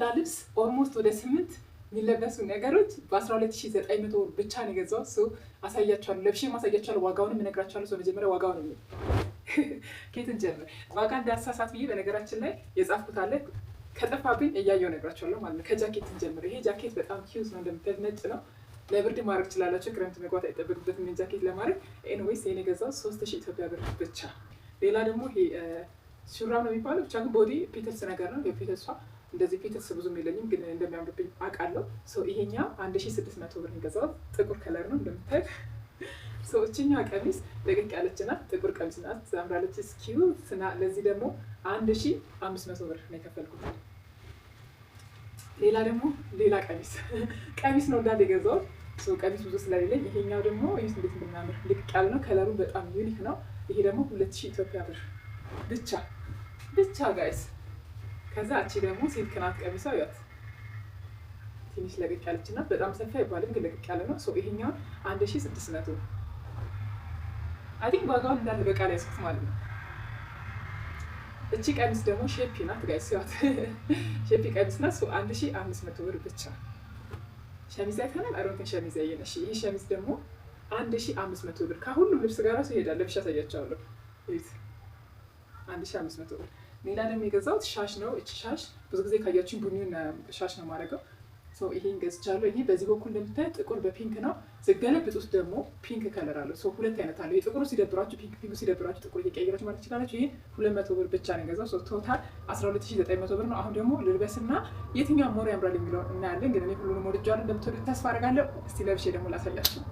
ጠቅላላ ልብስ ኦልሞስት ወደ 8 የሚለበሱ ነገሮች በ12900 ብር ብቻ ነው የገዛሁት። ሰው አሳያችኋለሁ፣ ለብሼ ማሳያችኋለሁ፣ ዋጋውንም እነግራችኋለሁ። ሰው መጀመሪያ ዋጋውን ነው ኬትን ጀምር ዋጋ እንዳሳሳት ብዬ በነገራችን ላይ የጻፍኩት አለ ከጠፋብኝ እያየሁ እነግራችኋለሁ ማለት ነው። ከጃኬትን ጀምር። ይሄ ጃኬት በጣም ኪዩት ነው፣ እንደምታዩት ነጭ ነው። ለብርድ ማድረግ ትችላላችሁ፣ ክረምት መግባት አይጠበቅበትም ጃኬት ለማድረግ። ኤኒዌይስ ይሄን የገዛሁት 3000 ኢትዮጵያ ብር ብቻ። ሌላ ደግሞ ይሄ ሹራብ ነው የሚባለው፣ ብቻ ግን ቦዲ ፒተልስ ነገር ነው። የፒተልሷ እንደዚህ ፒተልስ ብዙም የለኝም ግን እንደሚያምርብኝ አውቃለሁ። ሰው ይሄኛው 1600 ብር የገዛሁት ጥቁር ከለር ነው እንደምታዩት። ሰው እችኛ ቀሚስ ለቀቅ ያለች ናት፣ ጥቁር ቀሚስ ናት፣ ታምራለች፣ ኪዩት ናት። ለዚህ ደግሞ 1500 ብር ነው የከፈልኩት። ሌላ ደግሞ ሌላ ቀሚስ ነው እንዳለ የገዛሁት። ሰው ቀሚስ ብዙ ስለሌለኝ ይሄኛው ደግሞ ይሄስ እንዴት እንደሚያምር ልቅቅ ያለ ነው፣ ከለሩ በጣም ዩኒክ ነው። ይሄ ደግሞ 2000 ኢትዮጵያ ብር ብቻ ጋይስ። ከዛ እቺ ደግሞ ሲልክ ናት ቀሚሷ፣ ያት ትንሽ ለቅቅ ያለች ናት፣ በጣም ሰፊ አይባልም ግን ለቅቅ ያለ ነው። ሰው ይሄኛው 1600 አይ ቲንክ ዋጋውን እንዳለ በቃ ላይ ያስኩት ማለት ነው። እቺ ቀሚስ ደግሞ ሼፒ ናት ጋይስ፣ ያት ሼፒ ቀሚስ ናት። ሰው 1500 ብር ብቻ። ሸሚዝ አይተናል፣ አሮንከን ሸሚዝ ያየነሽ። ይሄ ሸሚዝ ደግሞ 1500 ብር ከሁሉም ልብስ ጋር ራሱ ይሄዳል። ለብቻ ታያቻለሁ። እዩት 1500 ብር። ሌላ ደግሞ የገዛሁት ሻሽ ነው። እቺ ሻሽ ብዙ ጊዜ ካያችሁኝ ቡኒውን ሻሽ ነው ማድረገው። ሶ ይሄን ገዝቻለሁ። ይሄ በዚህ በኩል እንደምታዩት ጥቁር በፒንክ ነው። ስገለብጡት ደግሞ ፒንክ ከለር አለው። ሶ ሁለት አይነት አለው። የጥቁሩ ሲደብራችሁ ፒንኩ ሲደብራችሁ ጥቁር እየቀየራችሁ ማለት ትችላላችሁ። ይሄ 200 ብር ብቻ ነው የገዛው። ሶ ቶታል 12900 ብር ነው። አሁን ደግሞ ልልበስና የትኛው ሞር ያምራል የሚለውን እናያለን። ግን እኔ ሁሉንም ወድጃለሁ፣ እንደምትወዱት ተስፋ አደርጋለሁ። እስቲ ለብሼ ደግሞ ላሳያችሁ።